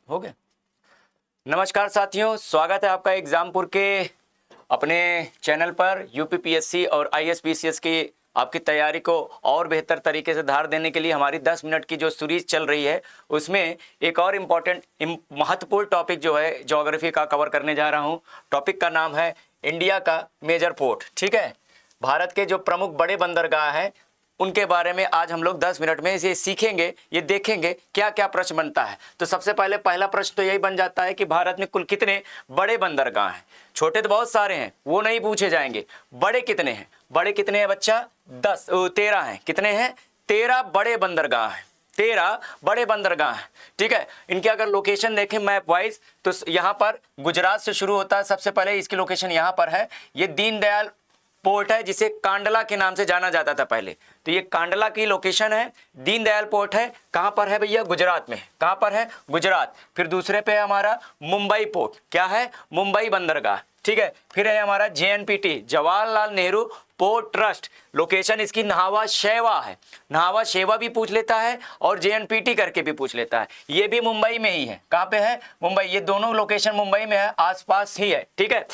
हो गया। नमस्कार साथियों, स्वागत है आपका एग्जामपुर के अपने चैनल पर। यूपीपीएससी और आईएसपीसीएस की आपकी तैयारी को और बेहतर तरीके से धार देने के लिए हमारी 10 मिनट की जो सीरीज चल रही है उसमें एक और महत्वपूर्ण टॉपिक जो है ज्योग्राफी का कवर करने जा रहा हूं। टॉपिक का नाम है इंडिया का मेजर पोर्ट। ठीक है, भारत के जो प्रमुख बड़े बंदरगाह हैं उनके बारे में आज हम लोग 10 मिनट में इसे सीखेंगे, ये देखेंगे क्या क्या प्रश्न बनता है। तो सबसे पहले पहला प्रश्न तो यही बन जाता है कि भारत में कुल कितने बड़े बंदरगाह हैं। छोटे तो बहुत सारे हैं, वो नहीं पूछे जाएंगे। बड़े कितने हैं? बड़े कितने हैं बच्चा? 13 हैं। कितने हैं? 13 बड़े बंदरगाह हैं। 13 बड़े बंदरगाह हैं। ठीक है, इनके अगर लोकेशन देखें मैप वाइज तो यहाँ पर गुजरात से शुरू होता है। सबसे पहले इसकी लोकेशन यहाँ पर है। ये दीनदयाल पोर्ट है जिसे कांडला के नाम से जाना जाता था पहले। तो ये कांडला की लोकेशन है। दीनदयाल पोर्ट है। कहां पर है भैया? गुजरात में। कहां पर है? गुजरात। फिर दूसरे पे है हमारा मुंबई पोर्ट। क्या है? मुंबई बंदरगाह। ठीक है, फिर है हमारा JNPT, Jawaharlal Nehru port trust. Location इसकी नहावा शेवा है। नहावा शेवा भी पूछ लेता है और जेएनपीटी करके भी पूछ लेता है। ये भी मुंबई में ही है। कहां पे है? मुंबई। ये दोनों लोकेशन मुंबई में है, आसपास ही है। ठीक है,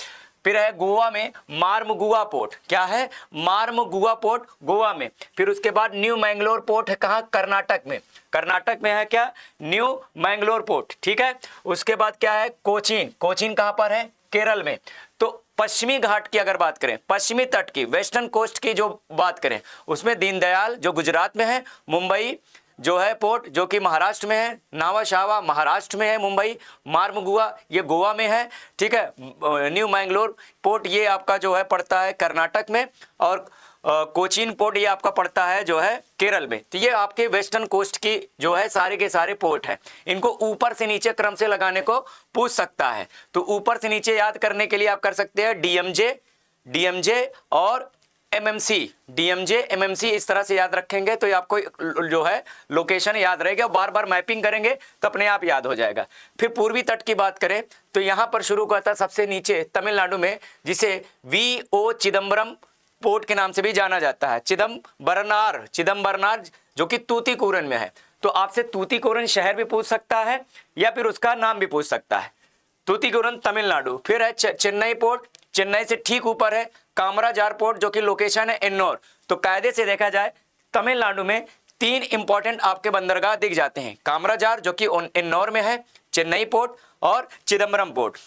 फिर है गोवा में मार्मगुआ पोर्ट। क्या है? मार्मगुआ पोर्ट, गोवा में। फिर उसके बाद न्यू मैंगलोर पोर्ट है। कहाँ? कर्नाटक में। कर्नाटक में है क्या? New Mangalore port. ठीक है, उसके बाद क्या है? कोचीन। कोचीन कहाँ पर है? केरल में। तो पश्चिमी घाट की अगर बात करें, पश्चिमी तट की, वेस्टर्न कोस्ट की जो बात करें, उसमें दीनदयाल जो गुजरात में है, मुंबई जो है पोर्ट जो कि महाराष्ट्र में है, नावा शावा महाराष्ट्र में है, मुंबई, मार्मगुआ ये गोवा में है। ठीक है, न्यू मैंगलोर पोर्ट ये आपका जो है पड़ता है कर्नाटक में, और कोचीन पोर्ट ये आपका पड़ता है जो है केरल में। तो ये आपके वेस्टर्न कोस्ट की जो है सारे के सारे पोर्ट हैं। इनको ऊपर से नीचे क्रम से लगाने को पूछ सकता है। तो ऊपर से नीचे याद करने के लिए आप कर सकते हैं डीएमजे और एमएमसी। डीएमजे एमएमसी इस तरह से याद रखेंगे तो आपको जो है लोकेशन याद रहेगा। बार बार मैपिंग करेंगे तो अपने आप याद हो जाएगा। फिर पूर्वी तट की बात करें तो यहाँ पर शुरू करता है सबसे नीचे तमिलनाडु में, जिसे वीओ चिदम्बरम पोर्ट के नाम से भी जाना जाता है। चिदम्बरनार जो कि तूतीकोरन में है। तो आपसे तूतीकोरन शहर भी पूछ सकता है या फिर उसका नाम भी पूछ सकता है। तूतीकोरन तमिलनाडु। फिर है चेन्नई पोर्ट, चेन्नई से ठीक ऊपर है कामराजार पोर्ट जो कि लोकेशन है एन्नौर। तो कायदे से देखा जाए तमिलनाडु में 3 इंपॉर्टेंट आपके बंदरगाह दिख जाते हैं। कामराजार जो कि एन्नौर में है, चेन्नई पोर्ट और चिदम्बरम पोर्ट,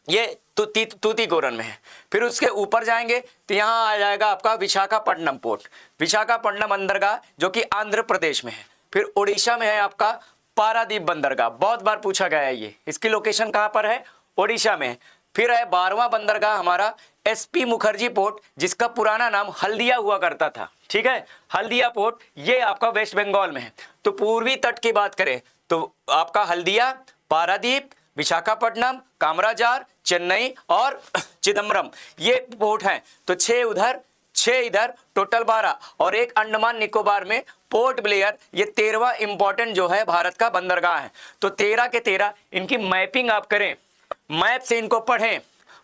ये तूतीकोरन में है। फिर उसके ऊपर जाएंगे तो यहाँ आ जाएगा आपका विशाखापट्टनम पोर्ट, विशाखापट्टनम बंदरगाह जो कि आंध्र प्रदेश में है। फिर उड़ीसा में है आपका पारादीप बंदरगाह, बहुत बार पूछा गया है ये। इसकी लोकेशन कहाँ पर है? उड़ीसा में है। फिर है 12वां बंदरगाह हमारा एसपी मुखर्जी पोर्ट, जिसका पुराना नाम हल्दिया हुआ करता था। ठीक है, हल्दिया पोर्ट ये आपका वेस्ट बंगाल में है। तो पूर्वी तट की बात करें तो आपका हल्दिया, पारादीप, विशाखापट्टनम, कामराजार, चेन्नई और चिदम्बरम ये पोर्ट हैं। तो 6 उधर 6 इधर, टोटल 12, और एक अंडमान निकोबार में पोर्ट ब्लेयर, ये 13वां इंपॉर्टेंट जो है भारत का बंदरगाह है। तो 13 के 13 इनकी मैपिंग आप करें, मैप से इनको पढ़ें,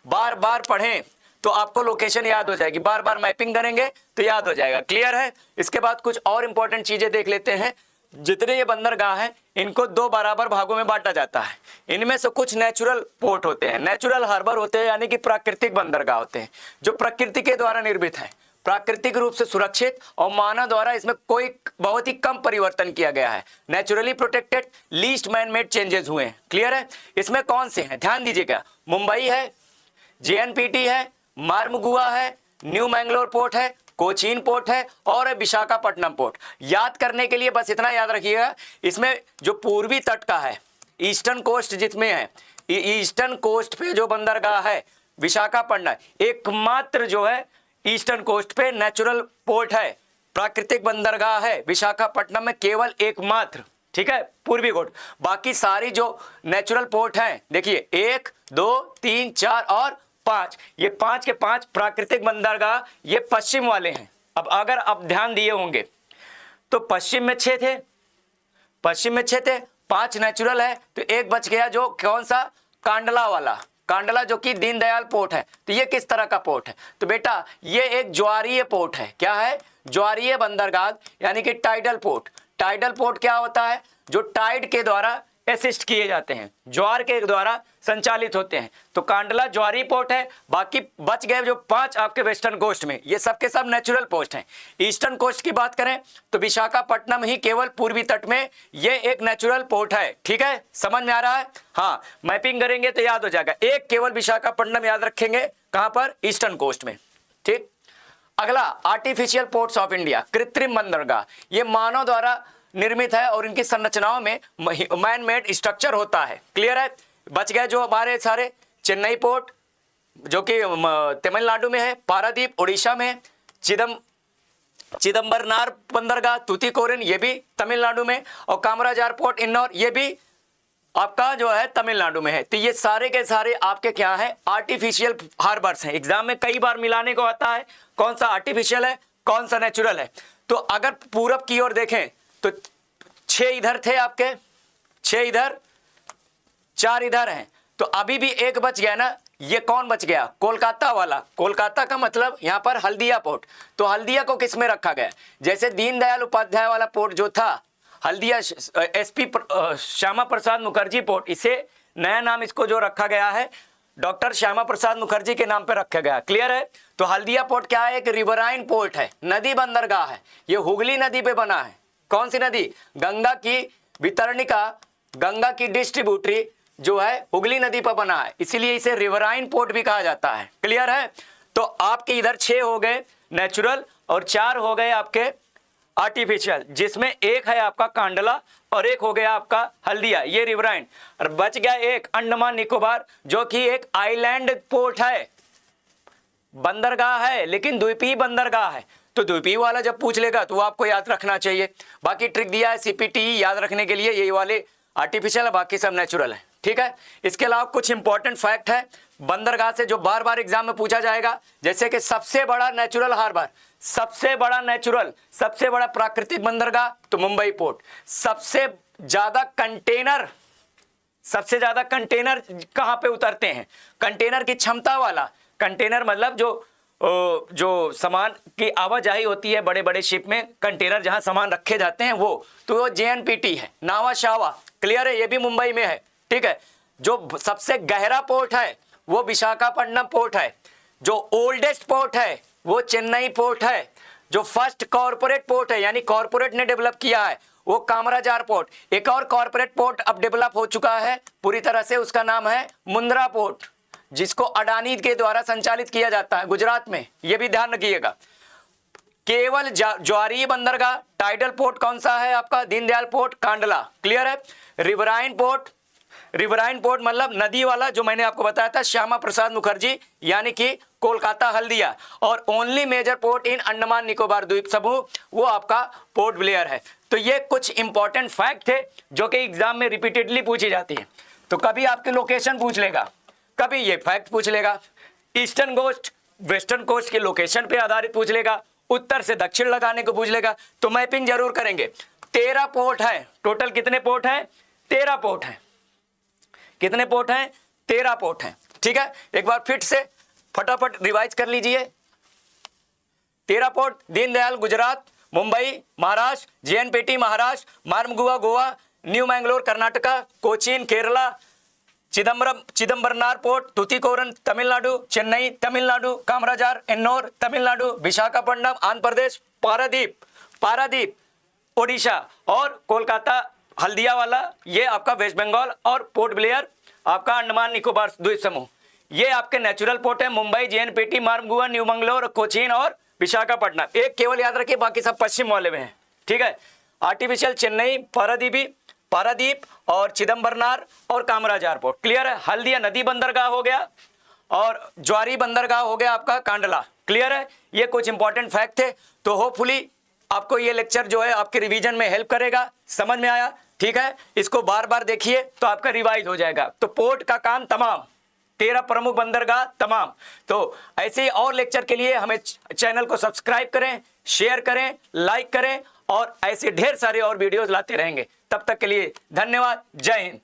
बार बार पढ़ें तो आपको लोकेशन याद हो जाएगी। बार बार मैपिंग करेंगे तो याद हो जाएगा। क्लियर है? इसके बाद कुछ और इंपॉर्टेंट चीजें देख लेते हैं। जितने ये बंदरगाह हैं इनको 2 बराबर भागों में बांटा जाता है। इनमें से कुछ नेचुरल पोर्ट होते हैं, नेचुरल हार्बर होते हैं, यानी कि प्राकृतिक बंदरगाह होते हैं जो प्रकृति के द्वारा निर्मित है, प्राकृतिक रूप से सुरक्षित, और मानव द्वारा इसमें कोई बहुत ही कम परिवर्तन किया गया है। Naturally protected, least man made changes हुए हैं। क्लियर है? इसमें कौन से हैं ध्यान दीजिएगा। मुंबई है, जेएनपीटी है, मार्मगुआ है, न्यू मैंगलोर पोर्ट है, कोचीन पोर्ट है और विशाखापट्टनम पोर्ट। याद करने के लिए बस इतना याद रखिएगा, इसमें जो पूर्वी तट का है, ईस्टर्न कोस्ट जिसमें है, ईस्टर्न कोस्ट पे जो बंदरगाह है विशाखापट्टनम, एकमात्र जो है ईस्टर्न कोस्ट पे नेचुरल पोर्ट है, प्राकृतिक बंदरगाह है विशाखापट्टनम में, केवल एकमात्र। ठीक है, पूर्वी कोस्ट। बाकी सारी जो नेचुरल पोर्ट हैं देखिए 1 2 3 4 और 5, ये 5 के 5 प्राकृतिक बंदरगाह ये पश्चिम वाले हैं। अब अगर आप ध्यान दिए होंगे तो पश्चिम में 6 थे, पश्चिम में 6 थे, 5 नेचुरल है, तो एक बच गया जो कौन सा? कांडला वाला, कांडला जो कि दीनदयाल पोर्ट है। तो ये किस तरह का पोर्ट है? तो बेटा ये एक ज्वारीय पोर्ट है। क्या है? ज्वारीय बंदरगाह, यानी कि टाइडल पोर्ट। टाइडल पोर्ट क्या होता है? जो टाइड के द्वारा असिस्ट किए जाते हैं, ज्वार के द्वारा संचालित होते हैं। तो कांडला ज्वारी पोर्ट है। बाकी बच गए जो 5 आपके वेस्टर्न कोस्ट में, ये सब के सब नेचुरल पोस्ट हैं। ईस्टर्न कोस्ट की बात करें तो विशाखापट्टनम ही केवल पूर्वी तट में ये एक नेचुरल पोर्ट है। ठीक है, समझ में आ रहा है? हाँ, मैपिंग करेंगे तो याद हो जाएगा। एक केवल विशाखापट्टनम याद रखेंगे, कहां पर? ईस्टर्न कोस्ट में। ठीक, अगला आर्टिफिशियल पोर्ट्स ऑफ इंडिया, कृत्रिम बंदरगाह। ये मानव द्वारा निर्मित है और इनकी संरचनाओं में मैन मेड स्ट्रक्चर होता है। क्लियर है? बच गए जो हमारे सारे चेन्नई पोर्ट जो कि तमिलनाडु में है, पारादीप उड़ीसा में है, चिदम्बरनार बंदरगाह तूतीकोरिन ये भी तमिलनाडु में, और कामराजार पोर्ट इंदौर ये भी आपका जो है तमिलनाडु में है। तो ये सारे के सारे आपके क्या है? आर्टिफिशियल हार्बर्स हैं। एग्जाम में कई बार मिलाने को आता है, कौन सा आर्टिफिशियल है, कौन सा नेचुरल है। तो अगर पूरब की ओर देखें तो 6 इधर थे आपके, 6 इधर, 4 इधर हैं। तो अभी भी एक बच गया ना, ये कौन बच गया? कोलकाता वाला। कोलकाता का मतलब यहां पर हल्दिया पोर्ट। तो हल्दिया को किस में रखा गया? जैसे दीनदयाल उपाध्याय वाला पोर्ट जो था हल्दिया, एसपी श्यामा प्रसाद मुखर्जी पोर्ट, इसे नया नाम इसको जो रखा गया है डॉक्टर श्यामा प्रसाद मुखर्जी के नाम पर रखा गया। क्लियर है? तो हल्दिया पोर्ट क्या है? एक रिवराइन पोर्ट है, नदी बंदरगाह है। ये हुगली नदी पे बना है। कौन सी नदी? गंगा की वितरणिका, गंगा की डिस्ट्रीब्यूटरी जो है हुगली नदी पर बना है, इसीलिए इसे रिवराइन पोर्ट भी कहा जाता है। क्लियर है? तो आपके इधर 6 हो गए नेचुरल और 4 हो गए आपके आर्टिफिशियल, जिसमें एक है आपका कांडला और एक हो गया आपका हल्दिया, ये रिवराइन। और बच गया एक अंडमान निकोबार जो कि एक आइलैंड पोर्ट है, बंदरगाह है लेकिन द्वीपीय बंदरगाह है। तो द्वीपीय वाला जब पूछ लेगा तो वो आपको याद रखना चाहिए। बाकी ट्रिक दिया है सीपीटी याद रखने के लिए, ये वाले आर्टिफिशियल है, बाकी सब नेचुरल है। ठीक है, इसके अलावा कुछ इंपॉर्टेंट फैक्ट है बंदरगाह से जो बार बार एग्जाम में पूछा जाएगा, जैसे कि सबसे बड़ा नेचुरल हार्बर, सबसे बड़ा नेचुरल, सबसे बड़ा प्राकृतिक बंदरगाह तो मुंबई पोर्ट। सबसे ज्यादा कंटेनर कहां पे उतरते हैं? कंटेनर की क्षमता वाला, कंटेनर मतलब जो सामान की आवाजाही होती है बड़े बड़े शिप में, कंटेनर जहां सामान रखे जाते हैं वो, तो वो जेएनपीटी है, नावा शावा। क्लियर है? ये भी मुंबई में है। ठीक है, जो सबसे गहरा पोर्ट है वो विशाखापट्टनम पोर्ट है। जो ओल्डेस्ट पोर्ट है वो चेन्नई पोर्ट है। जो फर्स्ट कॉर्पोरेट पोर्ट है, यानी कॉर्पोरेट ने डेवलप किया है, वो कामराजार पोर्ट। एक और कॉर्पोरेट पोर्ट अब डेवलप हो चुका है पूरी तरह से, उसका नाम है मुंद्रा पोर्ट, जिसको अडानी के द्वारा संचालित किया जाता है गुजरात में। यह भी ध्यान रखिएगा। केवल ज्वारीय बंदरगाह टाइडल पोर्ट कौन सा है आपका? दीनदयाल पोर्ट कांडला। क्लियर है? रिवराइन पोर्ट मतलब नदी वाला जो मैंने आपको बताया था श्यामा प्रसाद मुखर्जी, यानी कि कोलकाता हल्दिया। और only major port in Andaman Nicobar द्वीप समूह वो आपका पोर्ट ब्लेयर है। तो ये कुछ इंपॉर्टेंट फैक्ट थे जो कि एग्जाम में रिपीटेडली पूछी जाती है। तो कभी आपके लोकेशन पूछ लेगा, कभी ये फैक्ट पूछ लेगा, ईस्टर्न कोस्ट वेस्टर्न कोस्ट के लोकेशन पे आधारित पूछ लेगा, उत्तर से दक्षिण लगाने को पूछ लेगा। तो मैपिंग जरूर करेंगे। 13 पोर्ट है टोटल। कितने पोर्ट हैं? 13 पोर्ट हैं। कितने पोर्ट हैं? 13 पोर्ट हैं। ठीक है, एक बार फिर से फटाफट रिवाइज कर लीजिए। 13 port: Deendayal Gujarat, Mumbai Maharashtra, JNPT Maharashtra, Marmagao Goa, new Mangalore Karnataka, Cochin Kerala, Chidambaranar port Tuticorin Tamil Nadu, Chennai Tamil Nadu, Kamarajar Ennore Tamil Nadu, Visakhapatnam Andhra Pradesh, Paradip Odisha, और कोलकाता हल्दिया वाला ये आपका वेस्ट बंगाल, और पोर्ट ब्लेयर आपका अंडमान निकोबार द्वीप समूह। ये आपके नेचुरल पोर्ट है मुंबई, जेएनपीटी, मार्मगुआ, न्यू मंगलोर, कोचीन और विशाखापट्टनम। एक केवल याद रखिए, बाकी सब पश्चिम वाले में है। ठीक है, आर्टिफिशियल चेन्नई, पारादीप और चिदम्बरनार और कामराजार पोर्ट। क्लियर है? हल्दिया नदी बंदरगाह हो गया और ज्वारी बंदरगाह हो गया आपका कांडला। क्लियर है? ये कुछ इंपॉर्टेंट फैक्ट थे। तो होपफुली आपको ये लेक्चर जो है आपके रिवीजन में हेल्प करेगा। समझ में आया? ठीक है, इसको बार बार देखिए तो आपका रिवाइज हो जाएगा। तो पोर्ट का काम तमाम, 13 प्रमुख बंदरगाह तमाम। तो ऐसे ही और लेक्चर के लिए हमें चैनल को सब्सक्राइब करें, शेयर करें, लाइक करें, और ऐसे ढेर सारे और वीडियोस लाते रहेंगे। तब तक के लिए धन्यवाद। जय हिंद।